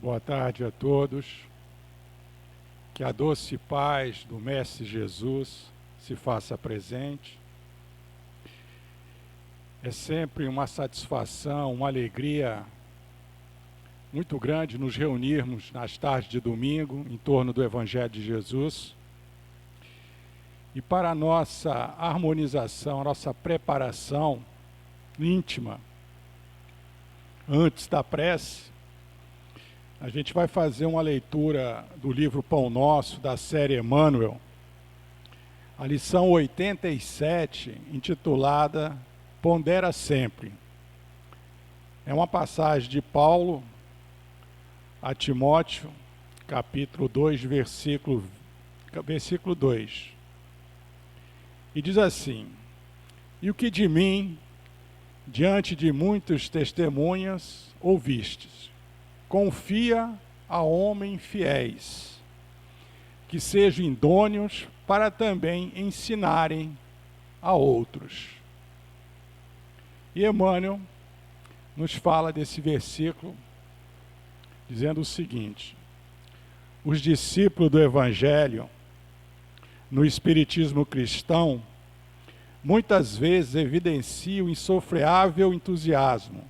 Boa tarde a todos. Que a doce paz do Mestre Jesus se faça presente. É sempre uma satisfação, uma alegria muito grande nos reunirmos nas tardes de domingo em torno do Evangelho de Jesus. E para a nossa harmonização, a nossa preparação íntima, antes da prece, a gente vai fazer uma leitura do livro Pão Nosso, da série Emmanuel, a lição 87, intitulada Pondera Sempre. É uma passagem de Paulo a Timóteo, capítulo 2, versículo 2. E diz assim: E o que de mim, diante de muitas testemunhas, ouvistes, confia a homens fiéis, que sejam idôneos para também ensinarem a outros. E Emmanuel nos fala desse versículo, dizendo o seguinte: os discípulos do Evangelho, no Espiritismo cristão, muitas vezes evidenciam insofreável entusiasmo,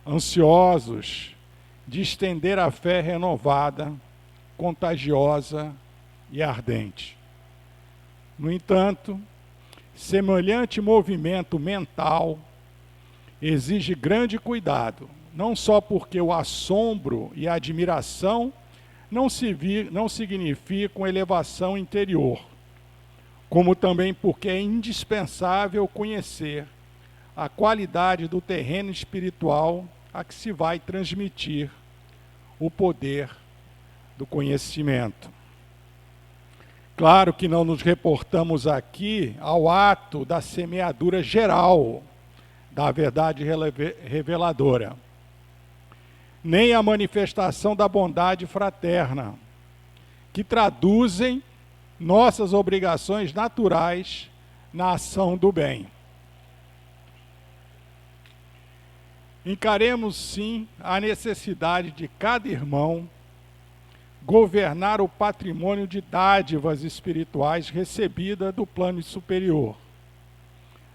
ansiosos de estender a fé renovada, contagiosa e ardente. No entanto, semelhante movimento mental exige grande cuidado, não só porque o assombro e a admiração não significam elevação interior, como também porque é indispensável conhecer a qualidade do terreno espiritual a que se vai transmitir o poder do conhecimento. Claro que não nos reportamos aqui ao ato da semeadura geral da verdade reveladora, nem à manifestação da bondade fraterna, que traduzem nossas obrigações naturais na ação do bem. Encaremos, sim, a necessidade de cada irmão governar o patrimônio de dádivas espirituais recebida do plano superior,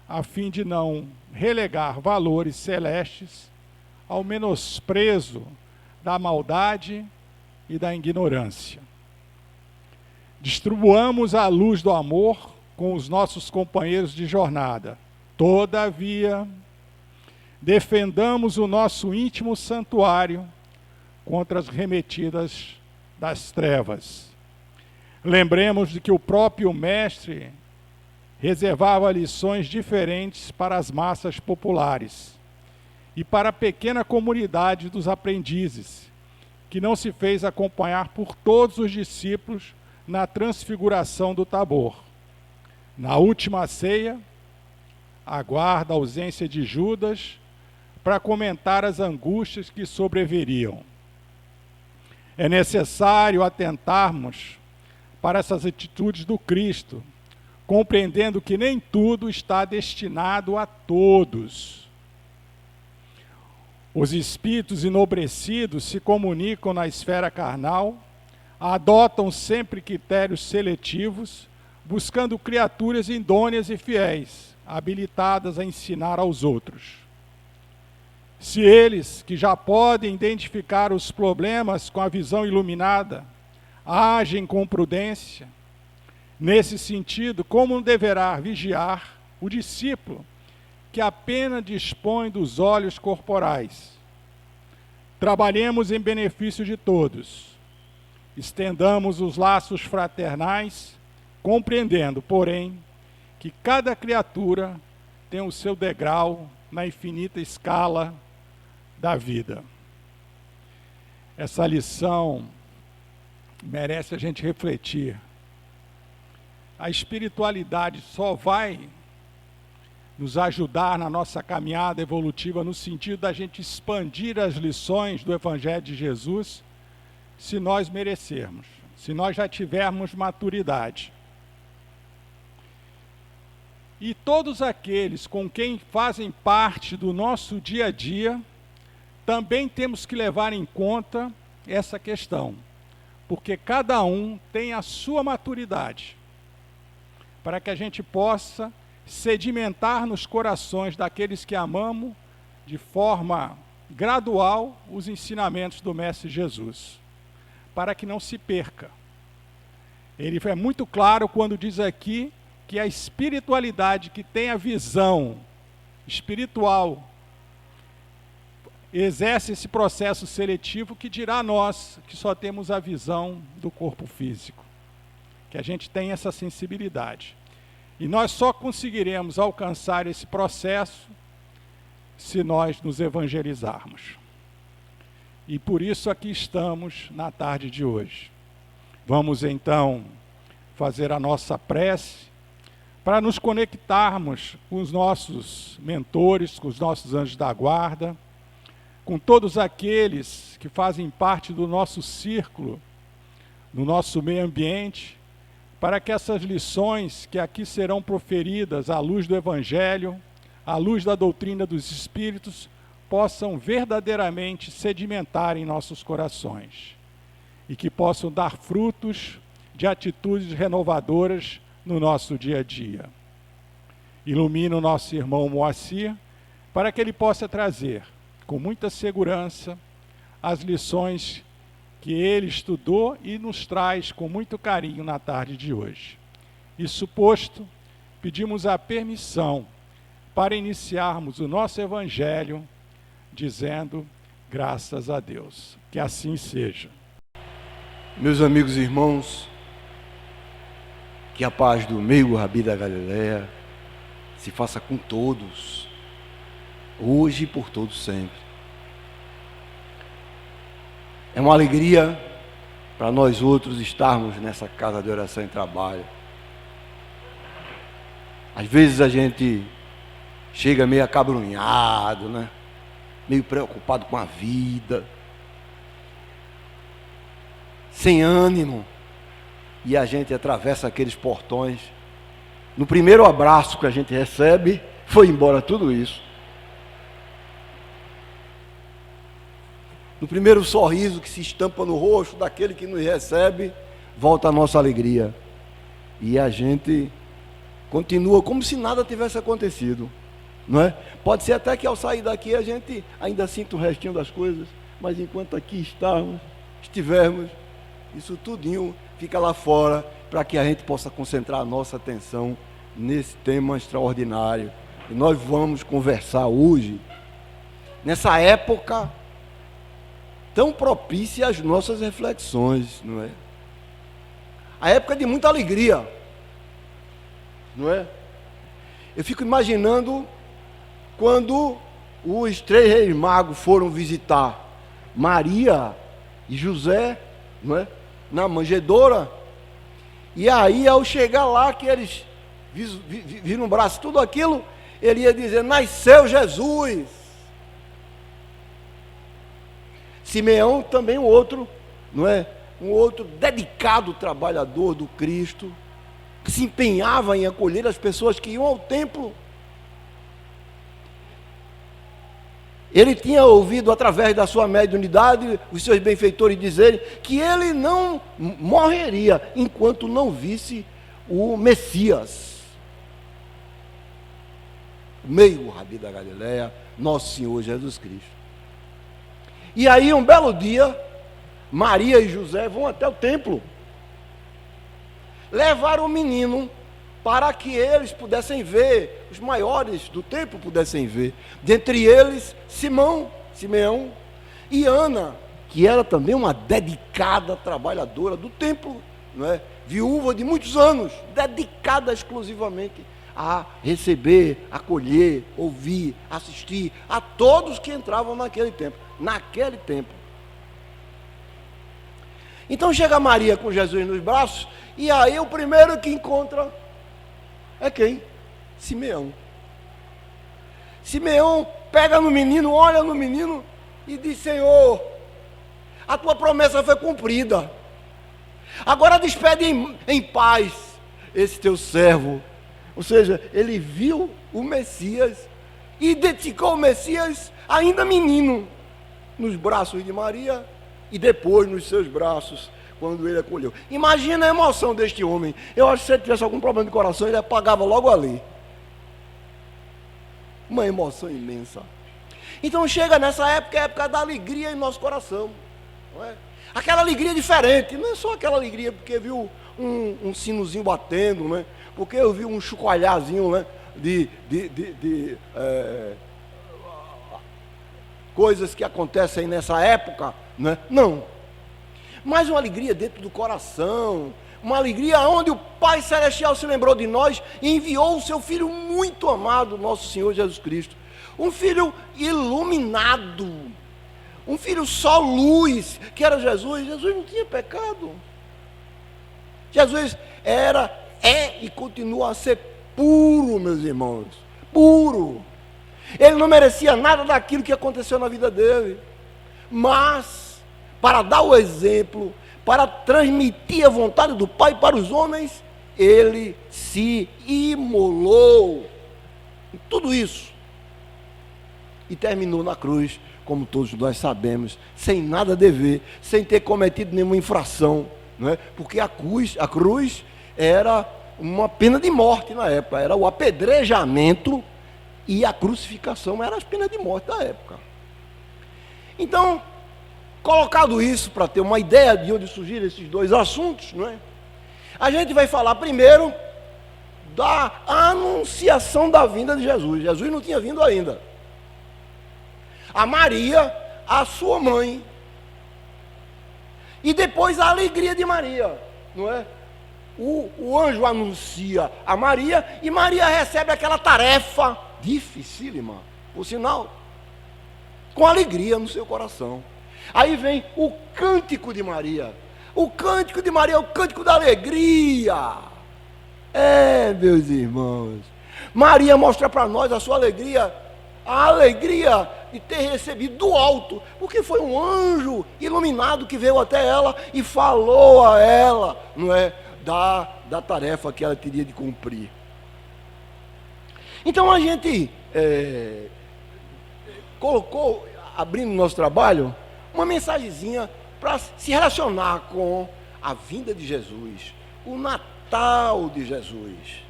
a fim de não relegar valores celestes ao menosprezo da maldade e da ignorância. Distribuamos a luz do amor com os nossos companheiros de jornada. Todavia, defendamos o nosso íntimo santuário contra as remetidas das trevas. Lembremos de que o próprio Mestre reservava lições diferentes para as massas populares e para a pequena comunidade dos aprendizes, que não se fez acompanhar por todos os discípulos na transfiguração do Tabor. Na última ceia, aguarda a ausência de Judas para comentar as angústias que sobreviriam. É necessário atentarmos para essas atitudes do Cristo, compreendendo que nem tudo está destinado a todos. Os espíritos enobrecidos se comunicam na esfera carnal, adotam sempre critérios seletivos, buscando criaturas idôneas e fiéis, habilitadas a ensinar aos outros. Se eles, que já podem identificar os problemas com a visão iluminada, agem com prudência, nesse sentido, como deverá vigiar o discípulo que apenas dispõe dos olhos corporais? Trabalhemos em benefício de todos. Estendamos os laços fraternais, compreendendo, porém, que cada criatura tem o seu degrau na infinita escala da vida. Essa lição merece a gente refletir. A espiritualidade só vai nos ajudar na nossa caminhada evolutiva no sentido da gente expandir as lições do Evangelho de Jesus, se nós merecermos, se nós já tivermos maturidade. E todos aqueles com quem fazem parte do nosso dia a dia, também temos que levar em conta essa questão, porque cada um tem a sua maturidade, para que a gente possa sedimentar nos corações daqueles que amamos, de forma gradual, os ensinamentos do Mestre Jesus, para que não se perca. Ele é muito claro quando diz aqui que a espiritualidade que tem a visão espiritual exerce esse processo seletivo, que dirá a nós que só temos a visão do corpo físico, que a gente tem essa sensibilidade. E nós só conseguiremos alcançar esse processo se nós nos evangelizarmos. E por isso aqui estamos na tarde de hoje. Vamos então fazer a nossa prece para nos conectarmos com os nossos mentores, com os nossos anjos da guarda, com todos aqueles que fazem parte do nosso círculo, do nosso meio ambiente, para que essas lições que aqui serão proferidas à luz do Evangelho, à luz da doutrina dos Espíritos, possam verdadeiramente sedimentar em nossos corações e que possam dar frutos de atitudes renovadoras no nosso dia a dia. Ilumina o nosso irmão Moacir, para que ele possa trazer, com muita segurança, as lições que ele estudou e nos traz com muito carinho na tarde de hoje. Isso posto, pedimos a permissão para iniciarmos o nosso Evangelho, dizendo graças a Deus. Que assim seja. Meus amigos e irmãos, que a paz do meio Rabi da Galileia se faça com todos, hoje e por todos sempre. É uma alegria para nós outros estarmos nessa casa de oração e trabalho. Às vezes a gente chega meio acabrunhado, né? Meio preocupado com a vida, sem ânimo, e a gente atravessa aqueles portões. No primeiro abraço que a gente recebe, foi embora tudo isso. No primeiro sorriso que se estampa no rosto daquele que nos recebe, volta a nossa alegria. E a gente continua como se nada tivesse acontecido, não é? Pode ser até que ao sair daqui a gente ainda sinta o restinho das coisas, mas enquanto aqui estivermos, isso tudinho fica lá fora, para que a gente possa concentrar a nossa atenção nesse tema extraordinário. E nós vamos conversar hoje, nessa época tão propícia às nossas reflexões, não é? A época de muita alegria, não é? Eu fico imaginando quando os 3 reis magos foram visitar Maria e José, não é? Na manjedoura, e aí ao chegar lá, que eles viram no braço tudo aquilo, ele ia dizer: nasceu Jesus. Simeão também um outro, não é? Um outro dedicado trabalhador do Cristo, que se empenhava em acolher as pessoas que iam ao templo. Ele tinha ouvido através da sua mediunidade os seus benfeitores dizerem que ele não morreria enquanto não visse o Messias, meio Rabi da Galileia, nosso Senhor Jesus Cristo. E aí um belo dia, Maria e José vão até o templo, levaram o menino para que eles pudessem ver, os maiores do templo pudessem ver, dentre eles Simeão e Ana, que era também uma dedicada trabalhadora do templo, não é? Viúva de muitos anos, dedicada exclusivamente a receber, acolher, ouvir, assistir a todos que entravam naquele templo. Então chega Maria com Jesus nos braços, e aí o primeiro que encontra é quem? Simeão. Simeão pega no menino, olha no menino e diz: Senhor, a tua promessa foi cumprida, agora despede em paz esse teu servo. Ou seja, ele viu o Messias, identificou o Messias ainda menino, nos braços de Maria, e depois nos seus braços, quando ele acolheu. Imagina a emoção deste homem. Eu acho que se ele tivesse algum problema de coração, ele apagava logo ali. Uma emoção imensa. Então chega nessa época, é a época da alegria em nosso coração. Não é? Aquela alegria diferente, não é só aquela alegria porque viu um sinozinho batendo, né? Porque eu vi um chocalhazinho, né? Coisas que acontecem nessa época, né? Não. Mas uma alegria dentro do coração, uma alegria onde o Pai Celestial se lembrou de nós e enviou o seu Filho muito amado, nosso Senhor Jesus Cristo. Um Filho iluminado, um Filho só luz, que era Jesus. Jesus não tinha pecado. Jesus é e continua a ser puro, meus irmãos, puro. Ele não merecia nada daquilo que aconteceu na vida dele, mas para dar o exemplo, para transmitir a vontade do Pai para os homens, ele se imolou em tudo isso e terminou na cruz, como todos nós sabemos, sem nada dever, sem ter cometido nenhuma infração, não é? Porque a cruz era uma pena de morte na época, era o apedrejamento e a crucificação era as penas de morte da época. Então, colocado isso para ter uma ideia de onde surgiram esses dois assuntos, não é? A gente vai falar primeiro da anunciação da vinda de Jesus. Jesus não tinha vindo ainda. A Maria, a sua mãe, e depois a alegria de Maria, não é? O anjo anuncia a Maria e Maria recebe aquela tarefa dificílima, por sinal, com alegria no seu coração. Aí vem o cântico de Maria. O cântico de Maria é o cântico da alegria. Meus irmãos, Maria mostra para nós a sua alegria, a alegria de ter recebido do alto, porque foi um anjo iluminado que veio até ela e falou a ela, não é, da tarefa que ela teria de cumprir. Então a gente colocou, abrindo nosso trabalho, uma mensagenzinha para se relacionar com a vinda de Jesus, o Natal de Jesus.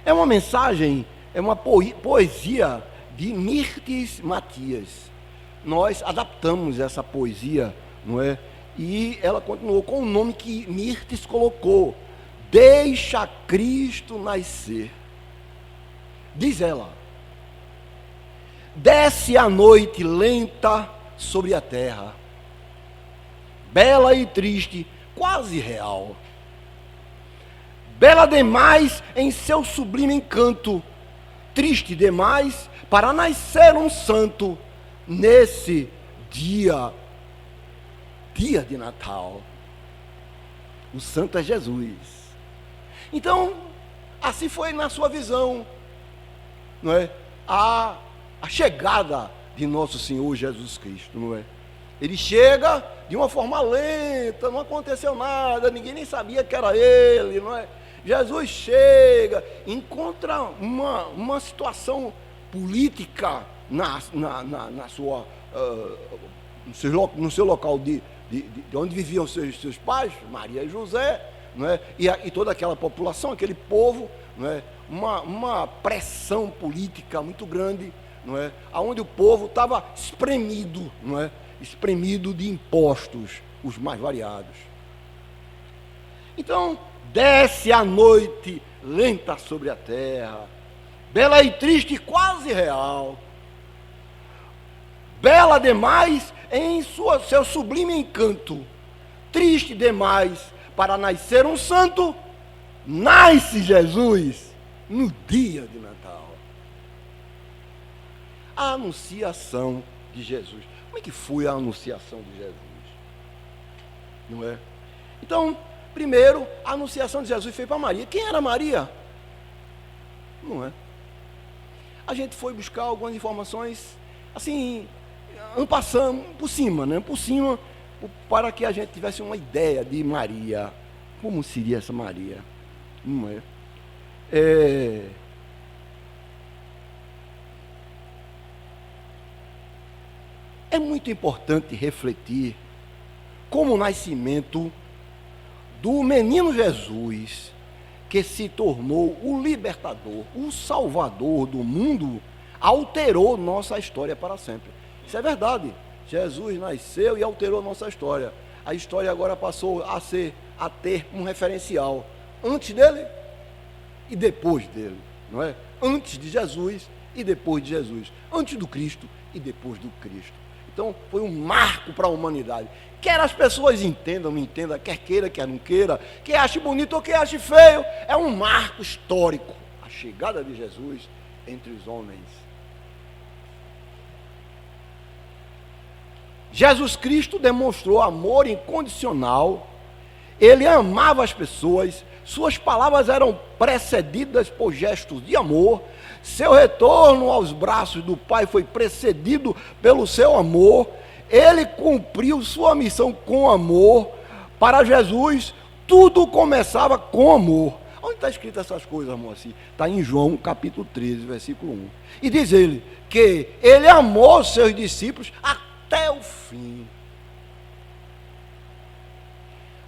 É uma mensagem, é uma poesia de Mirtes Matias. Nós adaptamos essa poesia, não é? E ela continuou com o nome que Mirtes colocou: Deixa Cristo nascer. Diz ela: desce a noite lenta sobre a terra, bela e triste, quase real. Bela demais em seu sublime encanto, triste demais para nascer um santo nesse dia de Natal. O santo é Jesus. Então, assim foi na sua visão, não é? A chegada de nosso Senhor Jesus Cristo, não é? Ele chega de uma forma lenta, não aconteceu nada, ninguém nem sabia que era ele, não é? Jesus chega, encontra uma situação política no seu local de onde viviam seus pais, Maria e José, não é? E toda aquela população, aquele povo, não é? Uma pressão política muito grande, não é? Onde o povo estava espremido, não é? Espremido de impostos, os mais variados. Então, desce a noite lenta sobre a terra, bela e triste, quase real. Bela demais em seu sublime encanto, triste demais para nascer um santo, nasce Jesus no dia de Natal. A anunciação de Jesus. Como é que foi a anunciação de Jesus? Não é? Então, primeiro, a anunciação de Jesus foi para Maria. Quem era Maria? Não é? A gente foi buscar algumas informações, assim, passando por cima, né? Por cima, para que a gente tivesse uma ideia de Maria. Como seria essa Maria? Não é? É muito importante refletir como o nascimento do menino Jesus, que se tornou o libertador, o salvador do mundo, alterou nossa história para sempre. Isso é verdade. Jesus nasceu e alterou nossa história. A história agora passou a ter um referencial antes dele e depois dele, não é? Antes de Jesus e depois de Jesus, antes do Cristo e depois do Cristo. Então, foi um marco para a humanidade. Quer as pessoas entendam, não entendam, quer queira, quer não queira, quer ache bonito ou quer ache feio, é um marco histórico. A chegada de Jesus entre os homens. Jesus Cristo demonstrou amor incondicional, ele amava as pessoas, suas palavras eram precedidas por gestos de amor, seu retorno aos braços do Pai foi precedido pelo seu amor, ele cumpriu sua missão com amor. Para Jesus, tudo começava com amor. Onde está escrito essas coisas, irmão? Assim? Está em João capítulo 13, versículo 1. E diz ele que ele amou seus discípulos até o fim.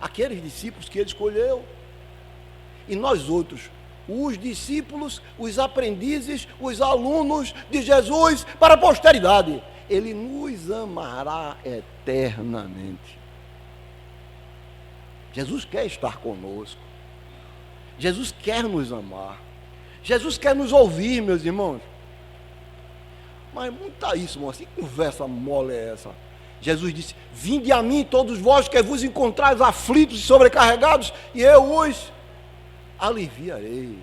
Aqueles discípulos que ele escolheu. E nós outros, os discípulos, os aprendizes, os alunos de Jesus para a posteridade. Ele nos amará eternamente. Jesus quer estar conosco. Jesus quer nos amar. Jesus quer nos ouvir, meus irmãos. Mas não está isso, irmão. Que conversa mole é essa? Jesus disse: vinde a mim todos vós que vos encontrais aflitos e sobrecarregados, e eu os aliviarei.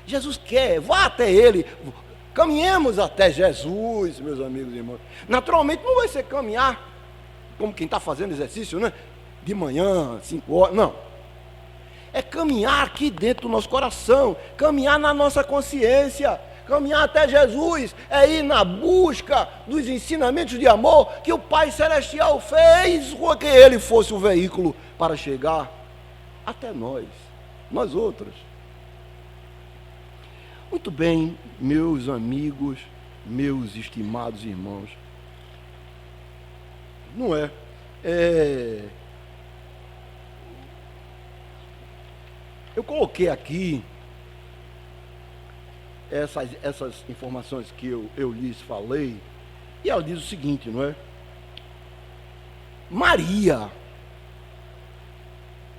Jesus quer, vá até Ele. Caminhemos até Jesus, meus amigos e irmãos. Naturalmente não vai ser caminhar como quem está fazendo exercício, né? De manhã, 5 horas, não. É caminhar aqui dentro do nosso coração, caminhar na nossa consciência, caminhar até Jesus, é ir na busca dos ensinamentos de amor que o Pai Celestial fez com que Ele fosse o veículo para chegar até nós outros. Muito bem, meus amigos, meus estimados irmãos. Não é? Eu coloquei aqui essas informações que eu lhes falei, e ela diz o seguinte, não é? Maria,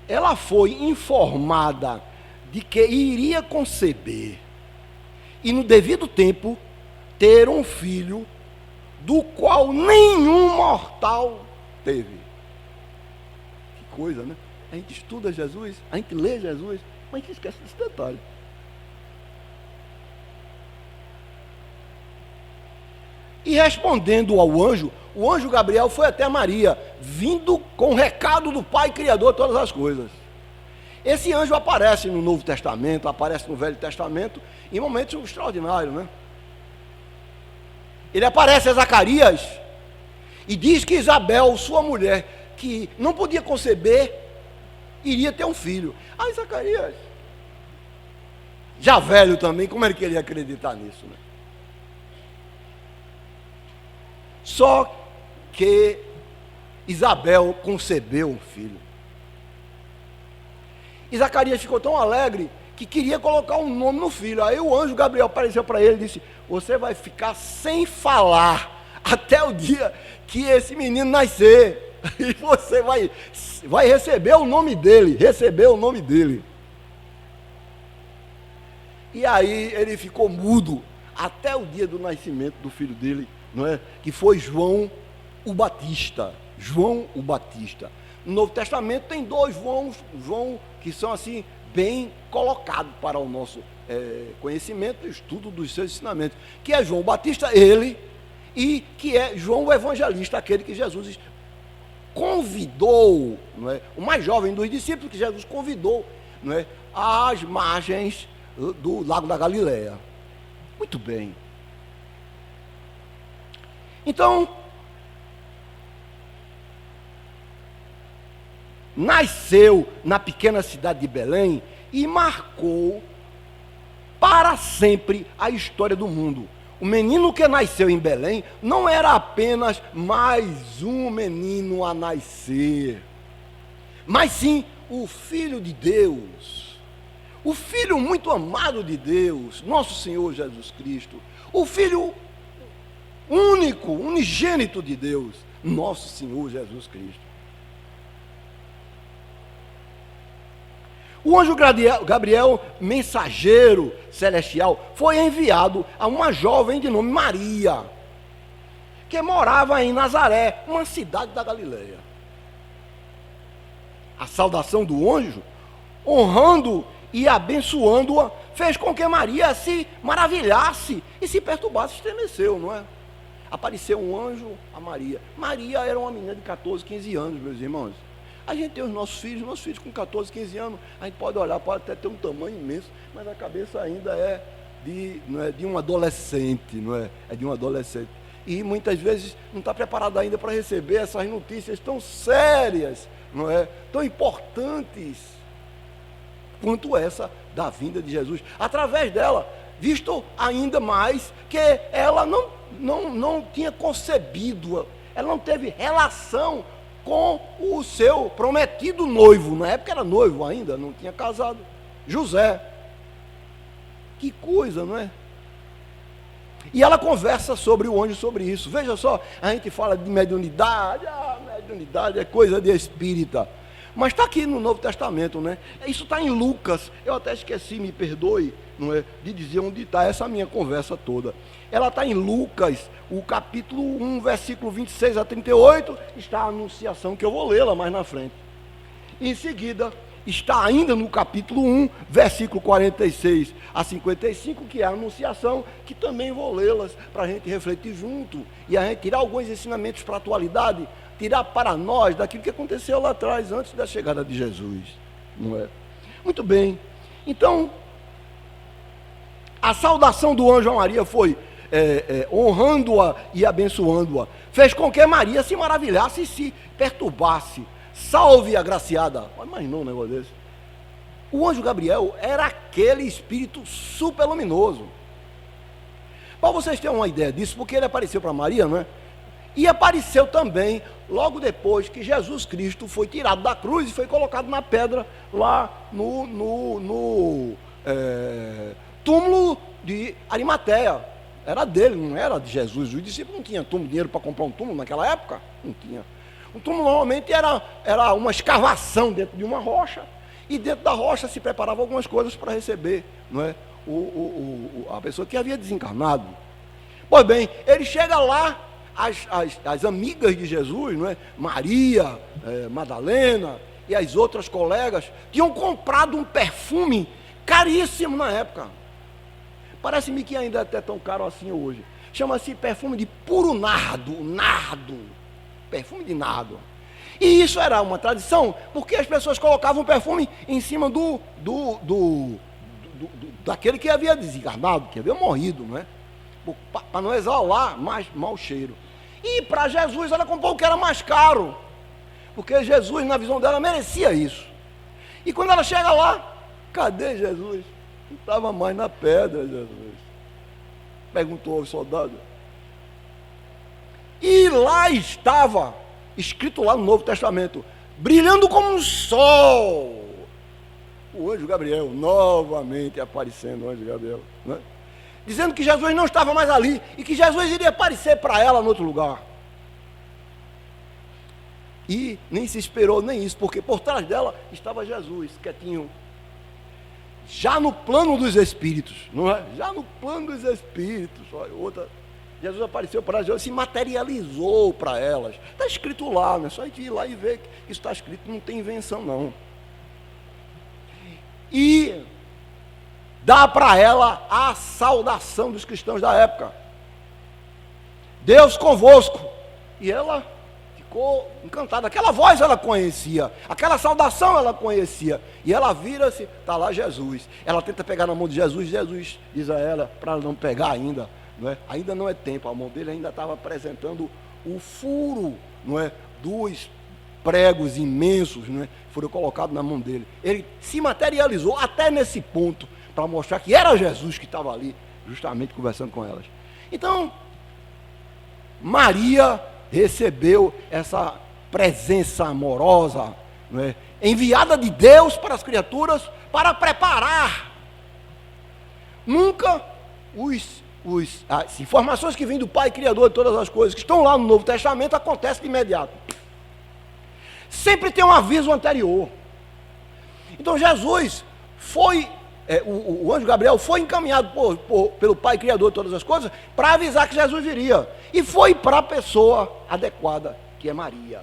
ela foi informada de que iria conceber e no devido tempo ter um filho do qual nenhum mortal teve. Que coisa, né? A gente estuda Jesus, a gente lê Jesus, mas a gente esquece desse detalhe. E respondendo ao anjo, o anjo Gabriel foi até Maria, vindo com o recado do Pai Criador de todas as coisas. Esse anjo aparece no Novo Testamento, aparece no Velho Testamento, em momentos extraordinários, né? Ele aparece a Zacarias e diz que Isabel, sua mulher, que não podia conceber, iria ter um filho. Aí Zacarias, já velho também, como é que ele ia acreditar nisso, né? Só que Isabel concebeu um filho. E Zacarias ficou tão alegre que queria colocar um nome no filho. Aí o anjo Gabriel apareceu para ele e disse: você vai ficar sem falar até o dia que esse menino nascer. E você vai receber o nome dele. E aí ele ficou mudo até o dia do nascimento do filho dele, não é? Que foi João o Batista. No Novo Testamento tem dois João que são assim bem colocados para o nosso conhecimento e estudo dos seus ensinamentos, que é João Batista, ele, e que é João o Evangelista, aquele que Jesus convidou, não é? O mais jovem dos discípulos que Jesus convidou, não é? Às margens do Lago da Galileia. Muito bem. Então, nasceu na pequena cidade de Belém e marcou para sempre a história do mundo. O menino que nasceu em Belém não era apenas mais um menino a nascer, mas sim o Filho de Deus, o Filho muito amado de Deus, nosso Senhor Jesus Cristo, o Filho único, unigênito de Deus, nosso Senhor Jesus Cristo. O anjo Gabriel, mensageiro celestial, foi enviado a uma jovem de nome Maria, que morava em Nazaré, uma cidade da Galileia. A saudação do anjo, honrando e abençoando-a, fez com que Maria se maravilhasse e se perturbasse, estremeceu, não é? Apareceu um anjo a Maria. Maria era uma menina de 14, 15 anos, meus irmãos. A gente tem os nossos filhos com 14, 15 anos, a gente pode olhar, pode até ter um tamanho imenso, mas a cabeça ainda é de um adolescente, não é? É de um adolescente. E muitas vezes não está preparado ainda para receber essas notícias tão sérias, não é? Tão importantes quanto essa da vinda de Jesus. Através dela, visto ainda mais que ela não tinha concebido, ela não teve relação com o seu prometido noivo. Na época era noivo ainda, não tinha casado, José. Que coisa, não é? E ela conversa sobre o anjo, sobre isso. Veja só, a gente fala de mediunidade, mediunidade é coisa de espírita. Mas está aqui no Novo Testamento, né? Isso está em Lucas. Eu até esqueci, me perdoe, não é, de dizer onde está essa minha conversa toda. Ela está em Lucas, o capítulo 1, versículo 26 a 38, está a anunciação, que eu vou lê-la mais na frente. Em seguida, está ainda no capítulo 1, versículo 46 a 55, que é a anunciação, que também vou lê-las para a gente refletir junto, e a gente tirar alguns ensinamentos para a atualidade, tirar para nós daquilo que aconteceu lá atrás, antes da chegada de Jesus, não é? Muito bem, então, a saudação do anjo a Maria foi honrando-a e abençoando-a, fez com que Maria se maravilhasse e se perturbasse. Salve agraciada. Imaginou um negócio desse? O anjo Gabriel era aquele espírito super luminoso. Para vocês terem uma ideia disso, porque ele apareceu para Maria, não é? E apareceu também logo depois que Jesus Cristo foi tirado da cruz e foi colocado na pedra lá no túmulo de Arimateia. Era dele, não era de Jesus. Os discípulos não tinham dinheiro para comprar um túmulo naquela época? Não tinha. Um túmulo normalmente era uma escavação dentro de uma rocha, e dentro da rocha se preparavam algumas coisas para receber, não é? A pessoa que havia desencarnado. Pois bem, ele chega lá, as amigas de Jesus, não é? Maria, Madalena e as outras colegas, tinham comprado um perfume caríssimo na época. Parece-me que ainda é até tão caro assim hoje. Chama-se perfume de puro nardo. Perfume de nardo. E isso era uma tradição, porque as pessoas colocavam perfume em cima daquele que havia desencarnado, que havia morrido, não é? Para não exalar mais mau cheiro. E para Jesus ela comprou o que era mais caro, porque Jesus, na visão dela, merecia isso. E quando ela chega lá, cadê Jesus? Não estava mais na pedra, Jesus. Perguntou ao soldado. E lá estava, escrito lá no Novo Testamento, brilhando como um sol, o anjo Gabriel, novamente aparecendo, o anjo Gabriel, né? Dizendo que Jesus não estava mais ali, e que Jesus iria aparecer para ela em outro lugar. E nem se esperou nem isso, porque por trás dela estava Jesus, quietinho, já no plano dos espíritos, não é? Já no plano dos espíritos. Olha, Jesus apareceu para elas, se materializou para elas. Está escrito lá, não é só a gente ir lá e ver que isso está escrito, não tem invenção não. E dá para ela a saudação dos cristãos da época. Deus convosco. E ela ficou encantada. Aquela voz ela conhecia, aquela saudação ela conhecia. E ela vira-se, está lá Jesus. Ela tenta pegar na mão de Jesus, Jesus diz a ela para ela não pegar ainda. Não é? Ainda não é tempo, a mão dele ainda estava apresentando o furo, não é? Dos pregos imensos, não é? Foram colocados na mão dele. Ele se materializou até nesse ponto, para mostrar que era Jesus que estava ali, justamente conversando com elas. Então, Maria recebeu essa presença amorosa, não é? Enviada de Deus para as criaturas, para preparar. Nunca as informações que vêm do Pai Criador de todas as coisas, que estão lá no Novo Testamento, acontecem de imediato. Sempre tem um aviso anterior. Então Jesus foi, o anjo Gabriel foi encaminhado pelo Pai Criador de todas as coisas, para avisar que Jesus viria. E foi para a pessoa adequada, que é Maria.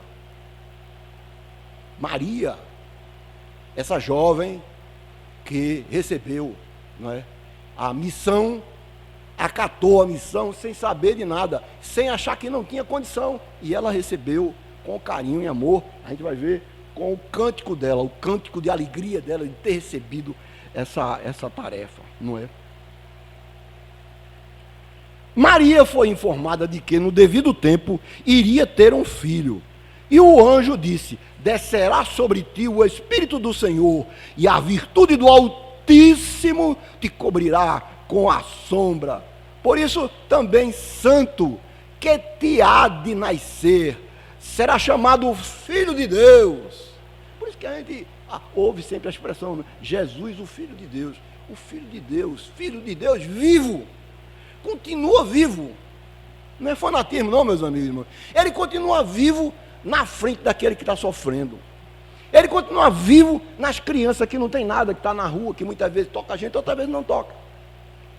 Maria, essa jovem que recebeu, não é, a missão, acatou a missão sem saber de nada, sem achar que não tinha condição, e ela recebeu com carinho e amor. A gente vai ver com o cântico dela, o cântico de alegria dela de ter recebido essa tarefa, não é? Maria foi informada de que no devido tempo iria ter um filho, e o anjo disse: descerá sobre ti o Espírito do Senhor, e a virtude do Altíssimo te cobrirá com a sombra. Por isso também santo que te há de nascer será chamado Filho de Deus. Por isso que a gente ouve sempre a expressão, né? Jesus, o Filho de Deus. O Filho de Deus vivo, continua vivo. Não é fanatismo não, meus amigos e irmãos. Ele continua vivo na frente daquele que está sofrendo. Ele continua vivo nas crianças que não tem nada, que está na rua, que muitas vezes toca a gente, outras vezes não toca.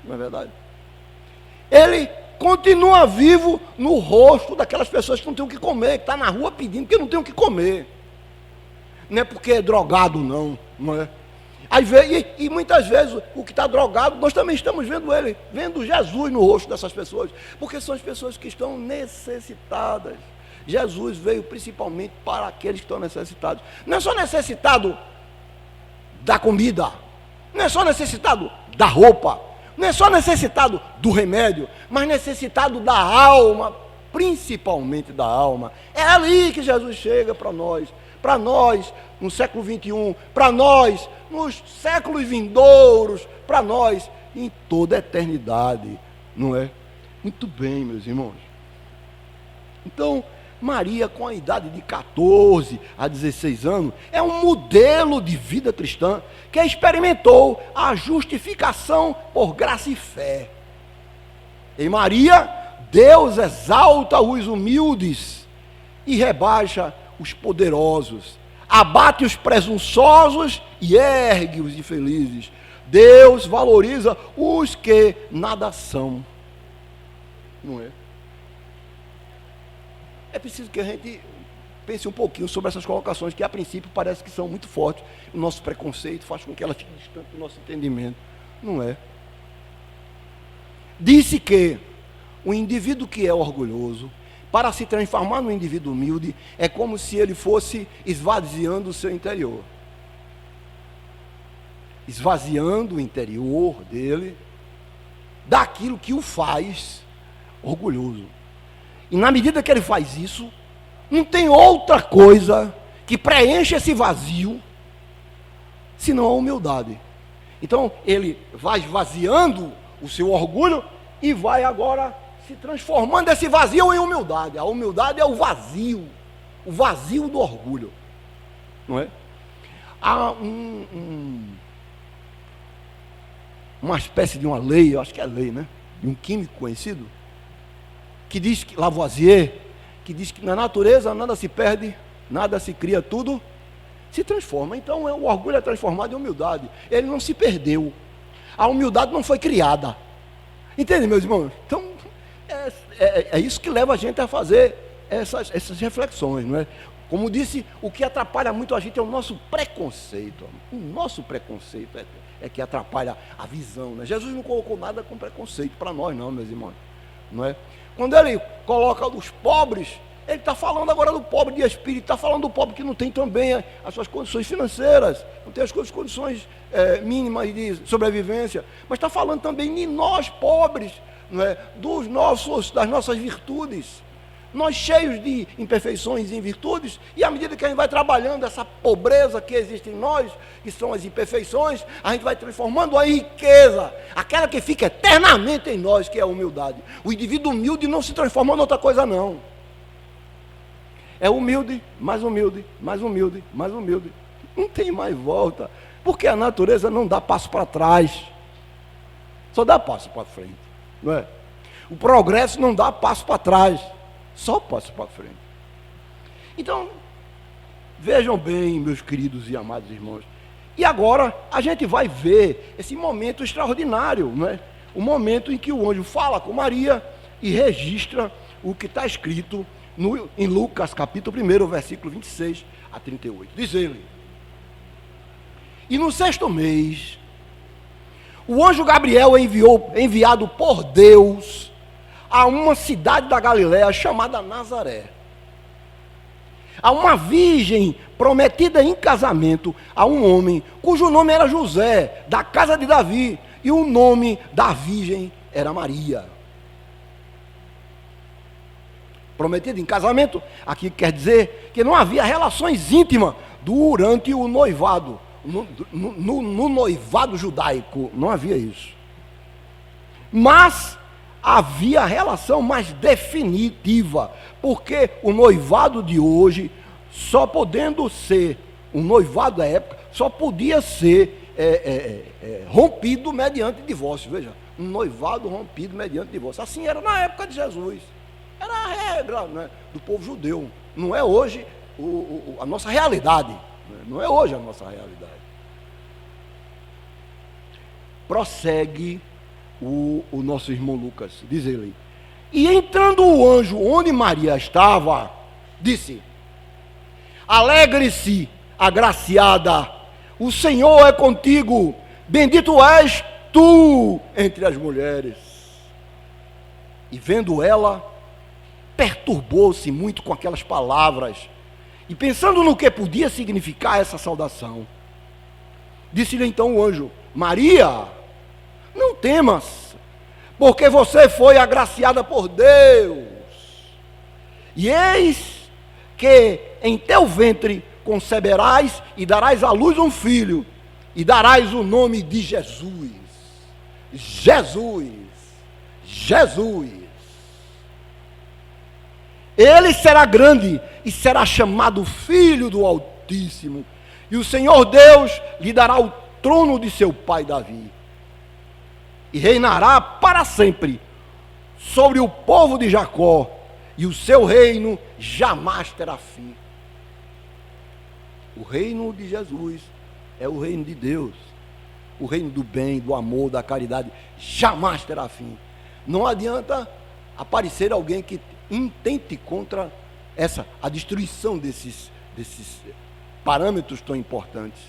Não é verdade? Ele continua vivo no rosto daquelas pessoas que não têm o que comer, que está na rua pedindo que não tem o que comer. Não é porque é drogado não é? E muitas vezes o que está drogado, nós também estamos vendo Jesus no rosto dessas pessoas, porque são as pessoas que estão necessitadas. Jesus veio principalmente para aqueles que estão necessitados. Não é só necessitado da comida, não é só necessitado da roupa, não é só necessitado do remédio, mas necessitado da alma, principalmente da alma. É ali que Jesus chega para nós no século 21, para nós nos séculos vindouros, para nós em toda a eternidade, não é? Muito bem, meus irmãos. Então, Maria, com a idade de 14 a 16 anos, é um modelo de vida cristã que experimentou a justificação por graça e fé. Em Maria, Deus exalta os humildes e rebaixa os poderosos, abate os presunçosos e ergue os infelizes. Deus valoriza os que nada são, não é? É preciso que a gente pense um pouquinho sobre essas colocações, que a princípio parece que são muito fortes. O nosso preconceito faz com que elas fiquem distantes do nosso entendimento. Não é? Disse que o indivíduo que é orgulhoso, para se transformar num indivíduo humilde, é como se ele fosse esvaziando o seu interior. Esvaziando o interior dele daquilo que o faz orgulhoso. E na medida que ele faz isso, não tem outra coisa que preencha esse vazio, senão a humildade. Então, ele vai esvaziando o seu orgulho e vai agora se transformando esse vazio em humildade. A humildade é o vazio do orgulho. Não é? Há uma espécie de uma lei, eu acho que é lei, né? De um químico conhecido, que diz que Lavoisier, que diz que na natureza nada se perde, nada se cria, tudo se transforma. Então o orgulho é transformado em humildade. Ele não se perdeu. A humildade não foi criada. Entende, meus irmãos? Então é isso que leva a gente a fazer essas reflexões, não é? Como disse, o que atrapalha muito a gente é o nosso preconceito. O nosso preconceito é que atrapalha a visão, né? Jesus não colocou nada com preconceito para nós não, meus irmãos, não é? Quando ele coloca os pobres, ele está falando agora do pobre de espírito, está falando do pobre que não tem também as suas condições financeiras, não tem as suas condições mínimas de sobrevivência, mas está falando também de nós pobres, não é? Das nossas virtudes, nós cheios de imperfeições e virtudes, e à medida que a gente vai trabalhando essa pobreza que existe em nós, que são as imperfeições, a gente vai transformando a riqueza, aquela que fica eternamente em nós, que é a humildade. O indivíduo humilde não se transforma em outra coisa, não. É humilde, mais humilde, mais humilde, mais humilde. Não tem mais volta, porque a natureza não dá passo para trás, só dá passo para frente, não é? O progresso não dá passo para trás, só passo para frente. Então, vejam bem, meus queridos e amados irmãos. E agora a gente vai ver esse momento extraordinário, não é? O momento em que o anjo fala com Maria e registra o que está escrito em Lucas capítulo 1, versículo 26 a 38. Diz ele: e no 6º mês, o anjo Gabriel enviado por Deus a uma cidade da Galiléia chamada Nazaré, a uma virgem prometida em casamento a um homem cujo nome era José, da casa de Davi, e o nome da virgem era Maria. Prometida em casamento, aqui quer dizer que não havia relações íntimas durante o noivado. No noivado judaico não havia isso, mas havia relação mais definitiva, porque o noivado de hoje, só podendo ser, o noivado da época, só podia ser rompido mediante divórcio. Veja, um noivado rompido mediante divórcio. Assim era na época de Jesus, era a regra, né, do povo judeu. Não é hoje a nossa realidade, não é hoje a nossa realidade. Prossegue o nosso irmão Lucas, diz ele: e entrando o anjo onde Maria estava, disse: alegre-se, agraciada, o Senhor é contigo, bendito és tu entre as mulheres. E vendo ela, perturbou-se muito com aquelas palavras, e pensando no que podia significar essa saudação, disse-lhe então o anjo: Maria, não temas, porque você foi agraciada por Deus, e eis que em teu ventre conceberás e darás à luz um filho, e darás o nome de Jesus. Jesus, Jesus. Ele será grande e será chamado Filho do Altíssimo, e o Senhor Deus lhe dará o trono de seu pai Davi, e reinará para sempre sobre o povo de Jacó, e o seu reino jamais terá fim. O reino de Jesus é o reino de Deus, o reino do bem, do amor, da caridade, jamais terá fim. Não adianta aparecer alguém que intente contra a destruição desses parâmetros tão importantes,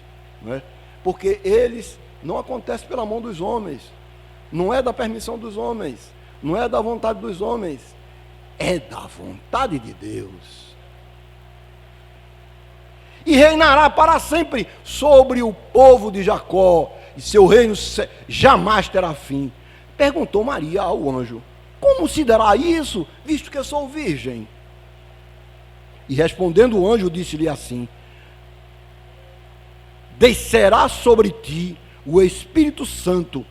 não é? Porque eles não acontecem pela mão dos homens, não é da permissão dos homens, não é da vontade dos homens, é da vontade de Deus. E reinará para sempre sobre o povo de Jacó, e seu reino jamais terá fim. Perguntou Maria ao anjo: como se dará isso, visto que eu sou virgem? E respondendo o anjo, disse-lhe assim: descerá sobre ti o Espírito Santo,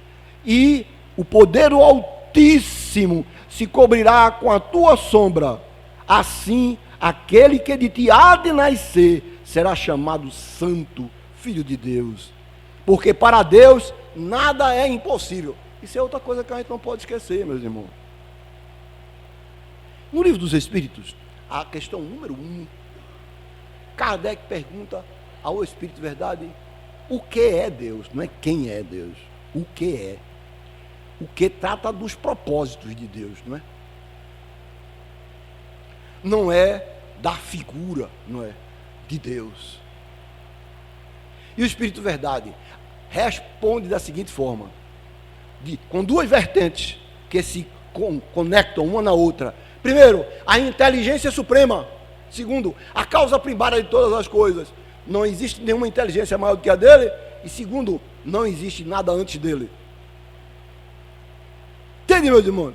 e o poder do Altíssimo se cobrirá com a tua sombra. Assim, aquele que de ti há de nascer será chamado Santo, Filho de Deus. Porque para Deus nada é impossível. Isso é outra coisa que a gente não pode esquecer, meus irmãos. No Livro dos Espíritos, a questão número 1, Kardec pergunta ao Espírito de Verdade: o que é Deus? Não é quem é Deus, o que é. O que trata dos propósitos de Deus, não é? Não é da figura, não é? De Deus. E o Espírito de Verdade responde da seguinte forma, com duas vertentes que se conectam uma na outra. Primeiro, a inteligência suprema. Segundo, a causa primária de todas as coisas. Não existe nenhuma inteligência maior do que a dele. E segundo, não existe nada antes dele. Entende, meus irmãos?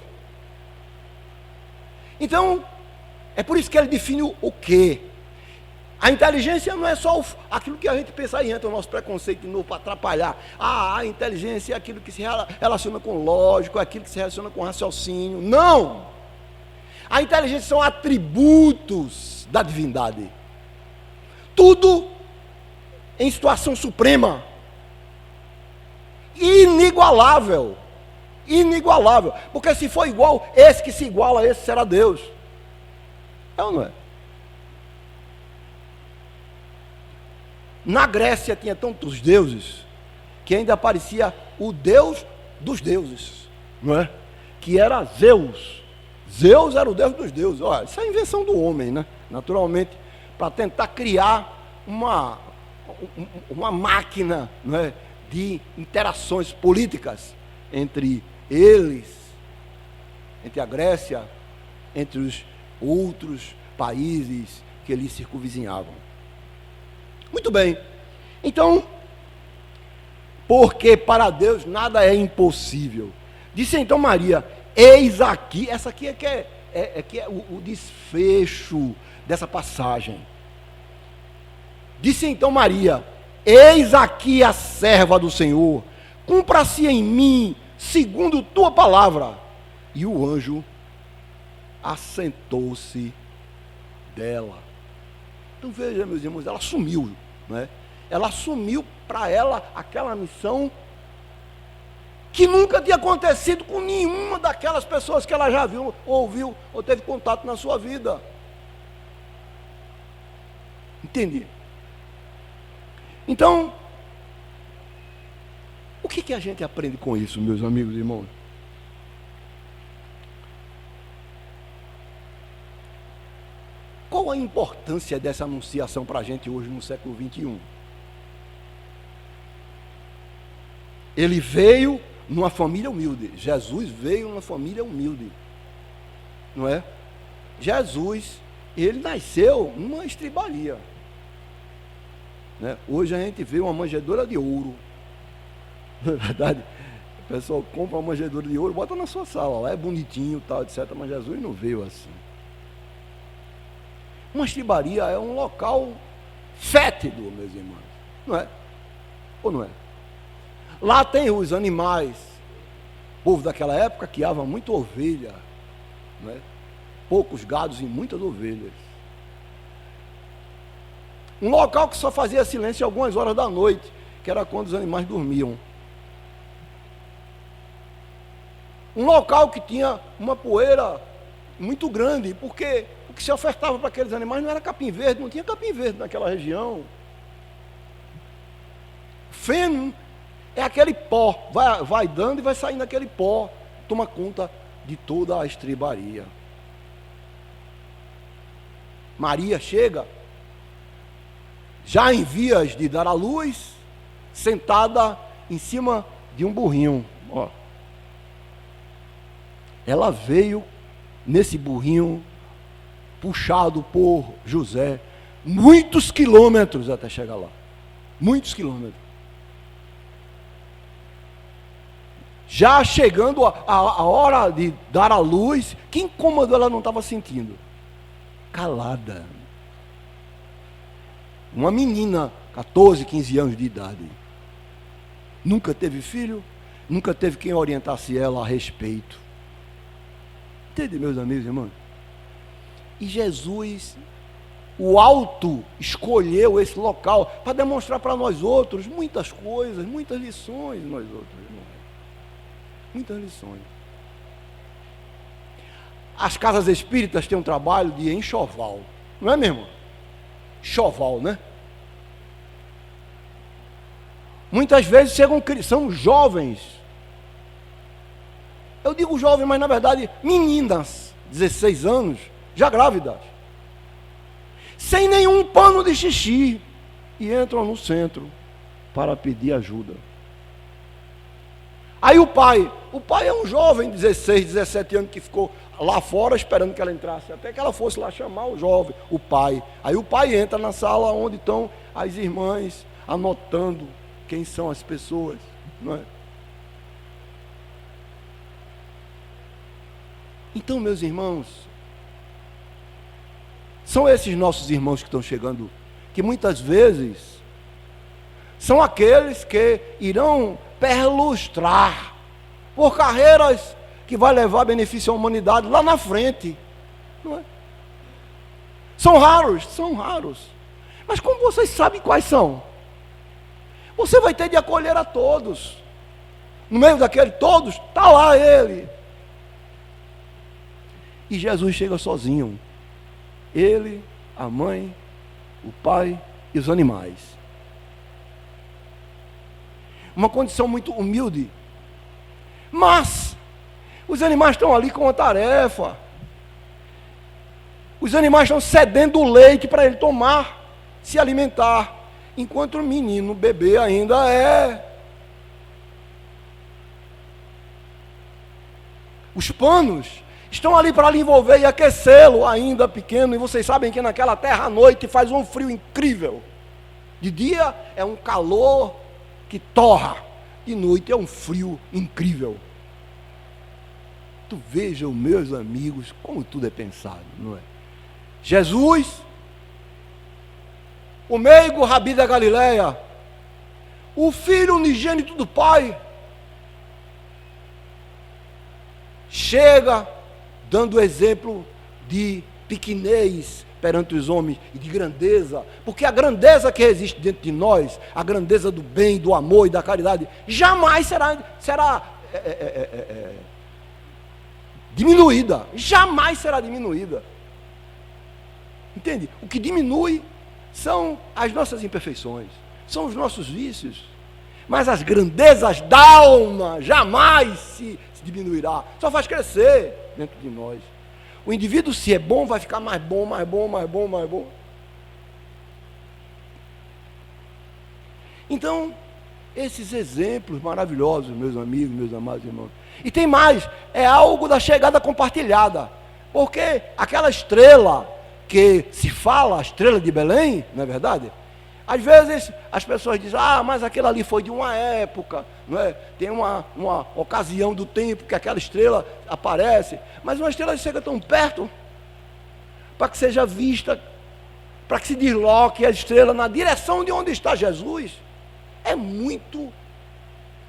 Então, É por isso que ele define o quê. A inteligência não é só aquilo que a gente pensa, aí entra o nosso preconceito de novo para atrapalhar. A inteligência é aquilo que se relaciona com lógico, é aquilo que se relaciona com raciocínio. Não! A inteligência são atributos da divindade. Tudo em situação suprema. Inigualável. Inigualável. Porque se for igual, esse que se iguala a esse será Deus. É ou não é? Na Grécia tinha tantos deuses que ainda aparecia o Deus dos deuses, não é? Que era Zeus. Zeus era o Deus dos deuses. Olha, isso é invenção do homem, né? Naturalmente, para tentar criar uma máquina, não é? De interações políticas entre eles, entre a Grécia, entre os outros países que eles circunvizinhavam. Muito bem. Então, porque para Deus nada é impossível. Disse então Maria, eis aqui, essa aqui é o desfecho dessa passagem. Disse então Maria, eis aqui a serva do Senhor, cumpra-se em mim, segundo tua palavra. E o anjo assentou-se dela. Então veja, meus irmãos, ela assumiu, né? Ela assumiu para ela aquela missão que nunca tinha acontecido com nenhuma daquelas pessoas que ela já viu, ouviu ou teve contato na sua vida. Entendi? Então, o que a gente aprende com isso, meus amigos e irmãos? Qual a importância dessa anunciação para a gente hoje no século 21? Ele veio numa família humilde. Jesus veio numa família humilde. Não é? Jesus, ele nasceu numa estribalia. Né? Hoje a gente vê uma manjedoura de ouro. Na verdade, o pessoal compra uma manjedoura de ouro, bota na sua sala, lá é bonitinho, tal, etc. Mas Jesus não veio assim. Uma estribaria é um local fétido, meus irmãos. Não é? Ou não é? Lá tem os animais. O povo daquela época criava muita ovelha. Não é? Poucos gados e muitas ovelhas. Um local que só fazia silêncio algumas horas da noite, que era quando os animais dormiam. Um local que tinha uma poeira muito grande, porque o que se ofertava para aqueles animais não era capim verde, não tinha capim verde naquela região. Feno é aquele pó, vai dando e vai saindo aquele pó, toma conta de toda a estribaria. Maria chega, já em vias de dar à luz, sentada em cima de um burrinho. Ó. Ela veio nesse burrinho, puxado por José, muitos quilômetros até chegar lá. Muitos quilômetros. Já chegando a hora de dar à luz, que incômodo ela não estava sentindo? Calada. Uma menina, 14, 15 anos de idade. Nunca teve filho, nunca teve quem orientasse ela a respeito. Entende, meus amigos e irmãos? E Jesus, o alto, escolheu esse local para demonstrar para nós outros muitas coisas, muitas lições, nós outros, irmãos. Muitas lições. As casas espíritas têm um trabalho de enxoval, não é mesmo? Enxoval, né? Muitas vezes são jovens. Eu digo jovem, mas na verdade meninas, 16 anos, já grávidas, sem nenhum pano de xixi, e entram no centro para pedir ajuda. Aí o pai é um jovem, 16, 17 anos, que ficou lá fora esperando que ela entrasse, até que ela fosse lá chamar o jovem, o pai. Aí o pai entra na sala onde estão as irmãs, anotando quem são as pessoas, não é? Então, meus irmãos, são esses nossos irmãos que estão chegando, que muitas vezes são aqueles que irão perlustrar por carreiras que vai levar benefício à humanidade lá na frente, não é? São raros. Mas como vocês sabem quais são? Você vai ter de acolher a todos. No meio daquele todos, está lá ele. E Jesus chega sozinho. Ele, a mãe, o pai e os animais. Uma condição muito humilde. Mas os animais estão ali com uma tarefa. Os animais estão cedendo o leite para ele tomar, se alimentar, enquanto o menino, o bebê ainda é. Os panos estão ali para lhe envolver e aquecê-lo, ainda pequeno. E vocês sabem que naquela terra à noite faz um frio incrível. De dia é um calor que torra, de noite é um frio incrível. Tu vejam, meus amigos, como tudo é pensado, não é? Jesus, o meigo Rabi da Galileia, o filho unigênito do Pai, chega dando exemplo de pequenez perante os homens e de grandeza, porque a grandeza que existe dentro de nós, a grandeza do bem, do amor e da caridade, jamais será diminuída, jamais será diminuída. Entende? O que diminui são as nossas imperfeições, são os nossos vícios, mas as grandezas da alma jamais se diminuirá, só faz crescer dentro de nós. O indivíduo, se é bom, vai ficar mais bom, mais bom, mais bom, mais bom. Então, esses exemplos maravilhosos, meus amigos, meus amados irmãos. E tem mais, é algo da chegada compartilhada, porque aquela estrela que se fala, a estrela de Belém, não é verdade? Às vezes as pessoas dizem, mas aquilo ali foi de uma época, não é? Tem uma ocasião do tempo que aquela estrela aparece, mas uma estrela chega tão perto, para que seja vista, para que se desloque a estrela na direção de onde está Jesus, é muito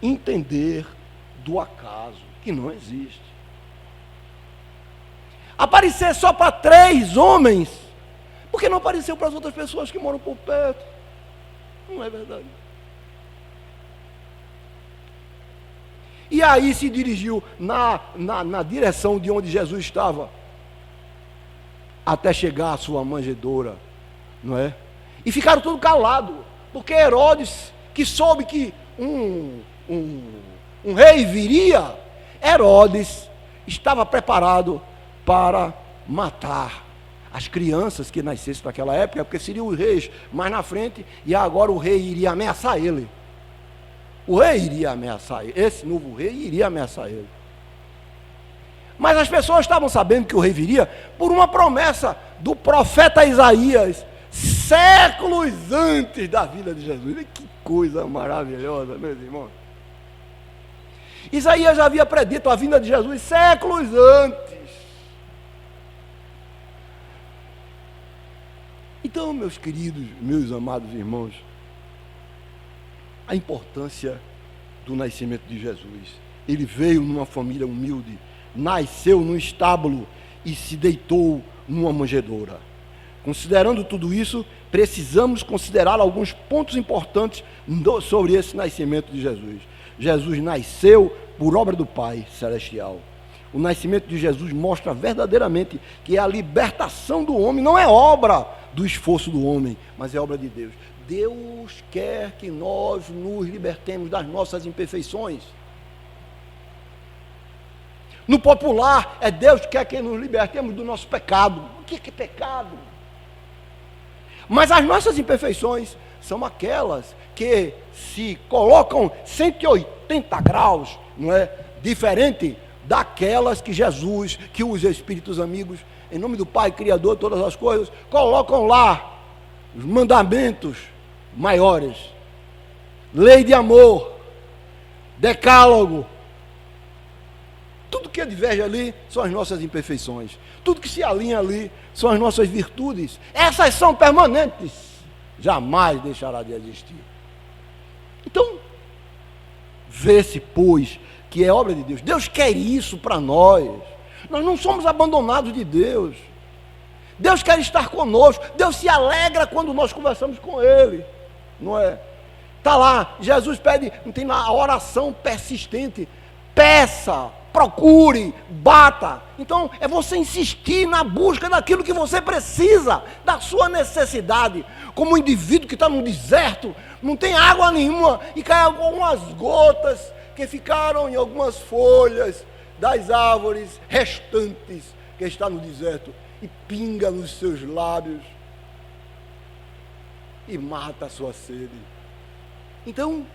entender do acaso, que não existe. Aparecer só para 3 homens, porque não apareceu para as outras pessoas que moram por perto? Não é verdade. E aí se dirigiu na direção de onde Jesus estava, até chegar à sua manjedoura, não é? E ficaram tudo calados, porque Herodes, que soube que um rei viria, Herodes estava preparado para matar as crianças que nascessem naquela época, porque seriam os reis mais na frente, e agora o rei iria ameaçar ele. O rei iria ameaçar ele, esse novo rei iria ameaçar ele. Mas as pessoas estavam sabendo que o rei viria por uma promessa do profeta Isaías, séculos antes da vida de Jesus. Que coisa maravilhosa, meus irmãos. Isaías já havia predito a vinda de Jesus séculos antes. Então, meus queridos, meus amados irmãos, a importância do nascimento de Jesus. Ele veio numa família humilde, nasceu num estábulo e se deitou numa manjedoura. Considerando tudo isso, precisamos considerar alguns pontos importantes sobre esse nascimento de Jesus. Jesus nasceu por obra do Pai Celestial. O nascimento de Jesus mostra verdadeiramente que a libertação do homem não é obra do esforço do homem, mas é obra de Deus. Deus quer que nós nos libertemos das nossas imperfeições. No popular, é Deus que quer que nos libertemos do nosso pecado. O que é pecado? Mas as nossas imperfeições são aquelas que se colocam 180 graus, não é? Diferente daquelas que Jesus, que os Espíritos amigos, em nome do Pai, Criador de todas as coisas, colocam lá os mandamentos maiores, lei de amor, decálogo. Tudo que diverge ali são as nossas imperfeições. Tudo que se alinha ali são as nossas virtudes. Essas são permanentes. Jamais deixará de existir. Então, vê-se, pois, que é obra de Deus. Deus quer isso para nós. Nós não somos abandonados de Deus. Deus quer estar conosco. Deus se alegra quando nós conversamos com Ele. Não é? Está lá, Jesus pede, não tem lá a oração persistente. Peça, procure, bata. Então, é você insistir na busca daquilo que você precisa, da sua necessidade. Como um indivíduo que está no deserto, não tem água nenhuma, e cai algumas gotas que ficaram em algumas folhas das árvores restantes que está no deserto, e pinga nos seus lábios, e mata a sua sede. Então,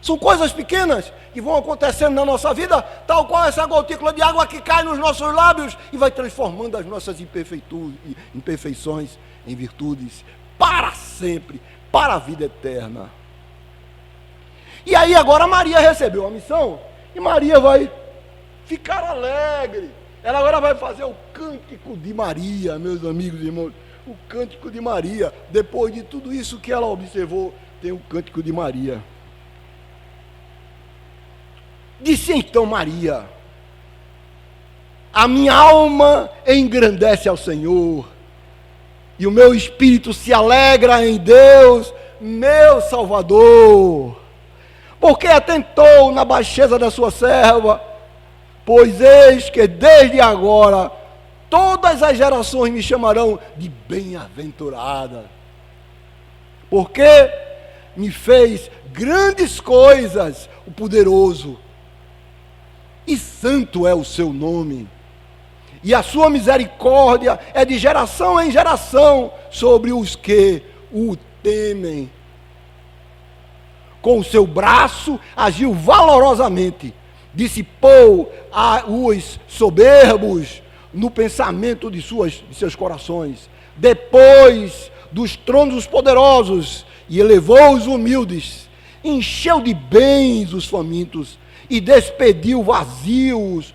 são coisas pequenas que vão acontecendo na nossa vida, tal qual essa gotícula de água que cai nos nossos lábios e vai transformando as nossas imperfeições em virtudes para sempre, para a vida eterna. E aí agora Maria recebeu a missão e Maria vai ficar alegre. Ela agora vai fazer o cântico de Maria, meus amigos e irmãos, o cântico de Maria. Depois de tudo isso que ela observou, tem o cântico de Maria. Disse então Maria: a minha alma engrandece ao Senhor, e o meu espírito se alegra em Deus, meu Salvador, porque atentou na baixeza da sua serva, pois eis que desde agora todas as gerações me chamarão de bem-aventurada, porque me fez grandes coisas o poderoso, e santo é o seu nome, e a sua misericórdia é de geração em geração sobre os que o temem. Com o seu braço agiu valorosamente, dissipou os soberbos no pensamento de seus corações, depois dos tronos dos poderosos, e elevou os humildes, encheu de bens os famintos, e despediu vazios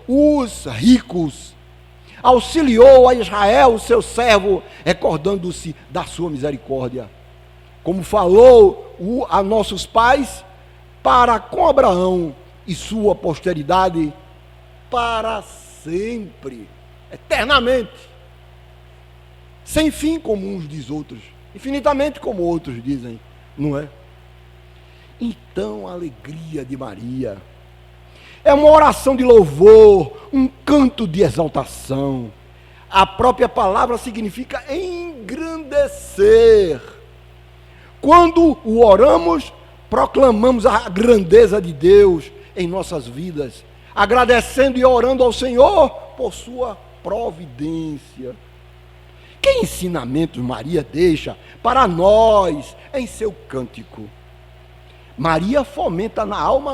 os ricos, auxiliou a Israel, seu servo, recordando-se da sua misericórdia, como falou a nossos pais, para com Abraão e sua posteridade, para sempre, eternamente, sem fim como uns diz outros, infinitamente como outros dizem, não é? Então a alegria de Maria é uma oração de louvor, um canto de exaltação. A própria palavra significa engrandecer. Quando o oramos, proclamamos a grandeza de Deus em nossas vidas, agradecendo e orando ao Senhor por sua providência. Que ensinamentos Maria deixa para nós em seu cântico? Maria fomenta na alma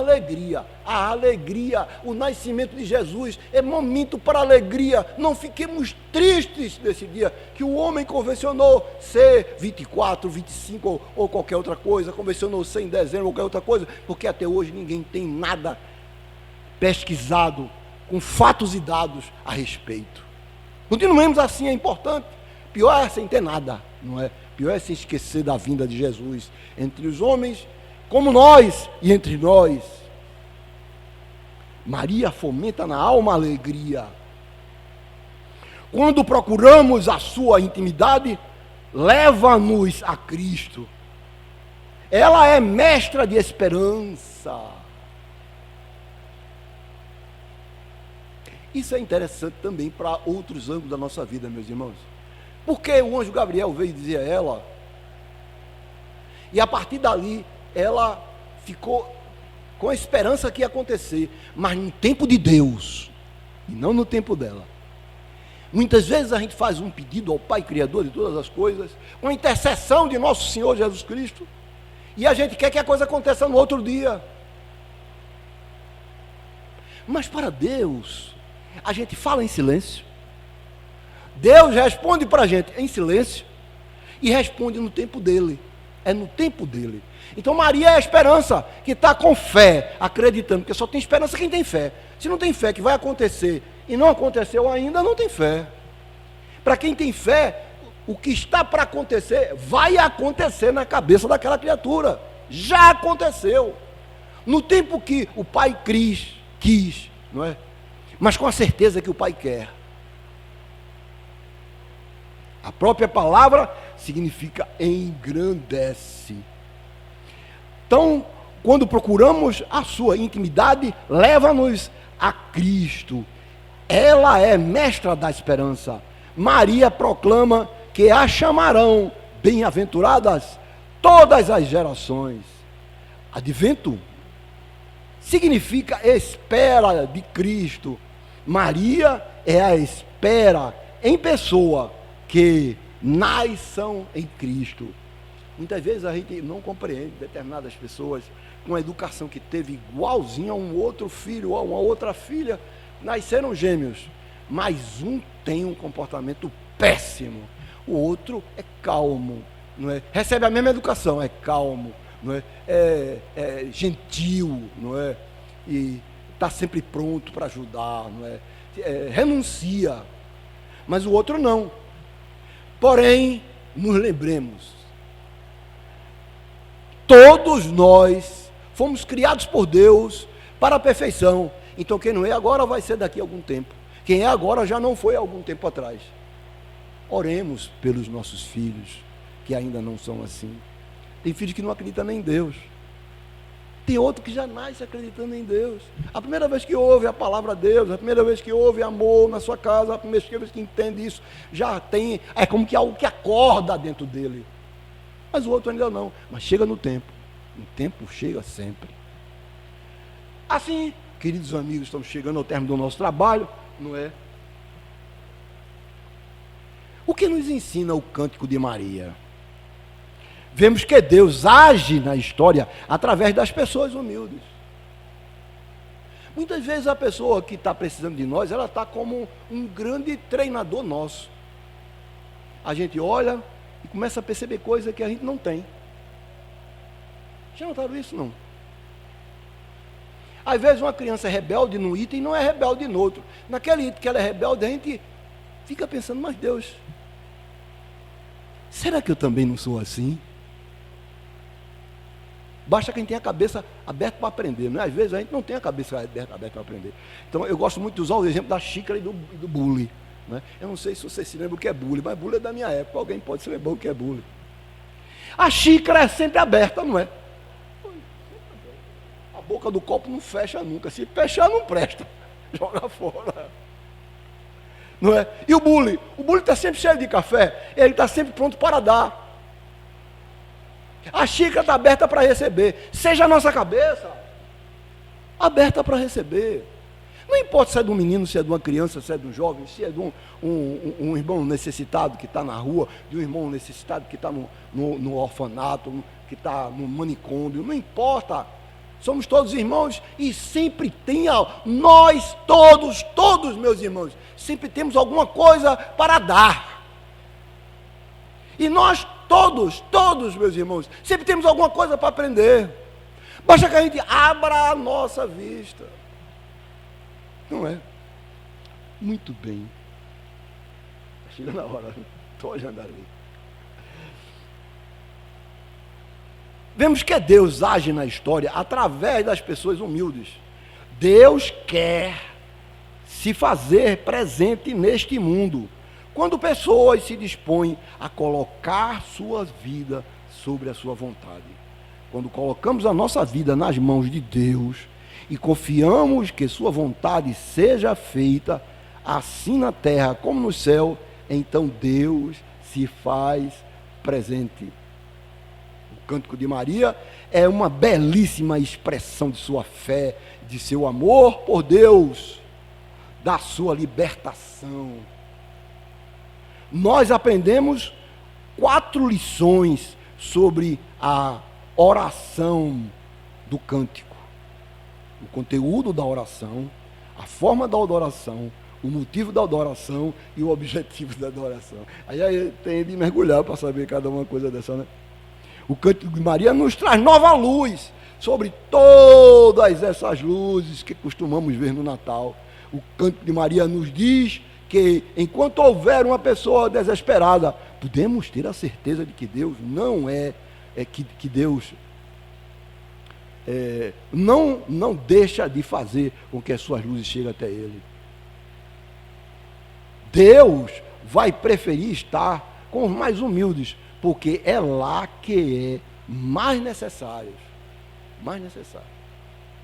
a alegria, o nascimento de Jesus é momento para alegria. Não fiquemos tristes desse dia, que o homem convencionou ser 24, 25 ou qualquer outra coisa, convencionou ser em dezembro ou qualquer outra coisa, porque até hoje ninguém tem nada pesquisado, com fatos e dados a respeito. Continuemos assim, é importante. Pior é sem ter nada, não é? Pior é se esquecer da vinda de Jesus entre os homens, como nós e entre nós. Maria fomenta na alma a alegria. Quando procuramos a sua intimidade, leva-nos a Cristo. Ela é mestra de esperança. Isso é interessante também para outros ângulos da nossa vida, meus irmãos. Porque o anjo Gabriel veio dizer a ela, e a partir dali, ela ficou com a esperança que ia acontecer, mas no tempo de Deus, e não no tempo dela. Muitas vezes a gente faz um pedido ao Pai Criador de todas as coisas, com a intercessão de nosso Senhor Jesus Cristo, e a gente quer que a coisa aconteça no outro dia. Mas para Deus, a gente fala em silêncio. Deus responde para a gente em silêncio, e responde no tempo dele. É no tempo dele. Então Maria é a esperança que está com fé, acreditando, porque só tem esperança quem tem fé. Se não tem fé que vai acontecer e não aconteceu ainda, não tem fé. Para quem tem fé, o que está para acontecer, vai acontecer na cabeça daquela criatura. Já aconteceu. No tempo que o pai quis, não é? Mas com a certeza que o pai quer. A própria palavra significa engrandece. Então, quando procuramos a sua intimidade, leva-nos a Cristo. Ela é mestra da esperança. Maria proclama que a chamarão bem-aventuradas todas as gerações. Advento significa espera de Cristo. Maria é a espera em pessoa que nasçam em Cristo. Muitas vezes a gente não compreende determinadas pessoas com a educação que teve igualzinho a um outro filho ou a uma outra filha, nasceram gêmeos, mas um tem um comportamento péssimo, o outro é calmo, não é? Recebe a mesma educação, é calmo, não é? É gentil, não é? E está sempre pronto para ajudar, não é? Renuncia, mas o outro não. Porém, nos lembremos, todos nós fomos criados por Deus para a perfeição. Então quem não é agora vai ser daqui a algum tempo. Quem é agora já não foi há algum tempo atrás. Oremos pelos nossos filhos, que ainda não são assim. Tem filhos que não acreditam nem em Deus. Tem outro que já nasce acreditando em Deus. A primeira vez que ouve a palavra de Deus, a primeira vez que ouve amor na sua casa, a primeira vez que entende isso, já tem, é como que algo que acorda dentro dele. Mas o outro ainda não. Mas chega no tempo. O tempo chega sempre. Assim, queridos amigos, estamos chegando ao término do nosso trabalho, não é? O que nos ensina o Cântico de Maria? Vemos que Deus age na história através das pessoas humildes. Muitas vezes a pessoa que está precisando de nós, ela está como um grande treinador nosso. A gente olha e começa a perceber coisas que a gente não tem. Já notaram isso, não? Às vezes uma criança é rebelde num item e não é rebelde no outro. Naquele item que ela é rebelde, a gente fica pensando, mas Deus, será que eu também não sou assim? Basta quem tem a cabeça aberta para aprender, não é? Às vezes a gente não tem a cabeça aberta para aprender. Então eu gosto muito de usar o exemplo da xícara e do bule. Né? Eu não sei se você se lembra o que é bule, mas bule é da minha época, alguém pode se lembrar o que é bule. A xícara é sempre aberta, não é? A boca do copo não fecha nunca, se fechar não presta, joga fora. Não é? E o bule está sempre cheio de café, ele está sempre pronto para dar. A xícara está aberta para receber. Seja a nossa cabeça aberta para receber. Não importa se é de um menino, se é de uma criança, se é de um jovem, se é de um irmão necessitado que está na rua, de um irmão necessitado que está no orfanato, que está no manicômio, não importa. Somos todos irmãos e sempre tem, nós todos meus irmãos, sempre temos alguma coisa para dar. E nós todos meus irmãos, sempre temos alguma coisa para aprender. Basta que a gente abra a nossa vista. Não é? Muito bem. Está chegando a hora, estou olhando ali. Vemos que Deus age na história através das pessoas humildes. Deus quer se fazer presente neste mundo quando pessoas se dispõem a colocar suas vidas sobre a sua vontade. Quando colocamos a nossa vida nas mãos de Deus e confiamos que sua vontade seja feita assim na terra como no céu, então Deus se faz presente. O Cântico de Maria é uma belíssima expressão de sua fé, de seu amor por Deus, da sua libertação. Nós aprendemos 4 lições sobre a oração do cântico. O conteúdo da oração, a forma da adoração, o motivo da adoração e o objetivo da adoração. Aí tem de mergulhar para saber cada uma coisa dessa, né? O Cântico de Maria nos traz nova luz sobre todas essas luzes que costumamos ver no Natal. O Cântico de Maria nos diz que enquanto houver uma pessoa desesperada, podemos ter a certeza de que Deus não que Deus não deixa de fazer com que as suas luzes cheguem até Ele. Deus vai preferir estar com os mais humildes, porque é lá que é mais necessário. Mais necessário.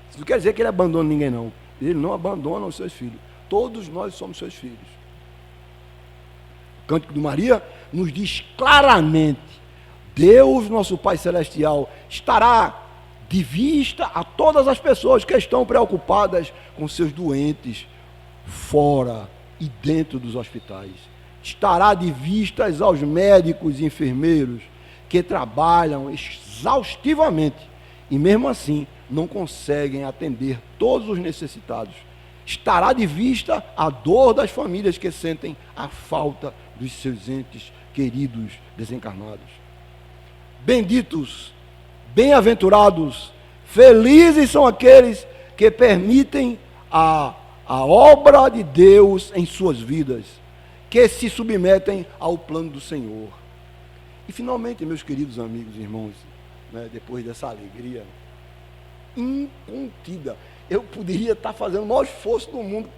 Isso não quer dizer que Ele abandona ninguém, não. Ele não abandona os seus filhos. Todos nós somos seus filhos. O Cântico de Maria nos diz claramente: Deus, nosso Pai Celestial, estará de vista a todas as pessoas que estão preocupadas com seus doentes fora e dentro dos hospitais. Estará de vistas aos médicos e enfermeiros que trabalham exaustivamente e mesmo assim não conseguem atender todos os necessitados. Estará de vista a dor das famílias que sentem a falta dos seus entes queridos desencarnados. Benditos, bem-aventurados, felizes são aqueles que permitem a obra de Deus em suas vidas, que se submetem ao plano do Senhor. E finalmente, meus queridos amigos e irmãos, depois dessa alegria incontida, eu poderia estar fazendo o maior esforço do mundo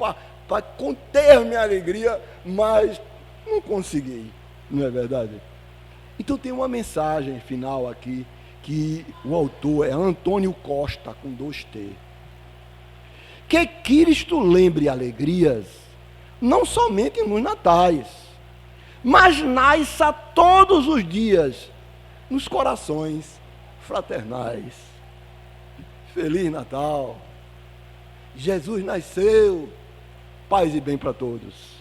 para conter minha alegria, mas não consegui, não é verdade? Então tem uma mensagem final aqui, que o autor é Antônio Costa, com 2T. Que Cristo lembre alegrias, não somente nos natais, mas nasça todos os dias nos corações fraternais. Feliz Natal! Jesus nasceu, paz e bem para todos.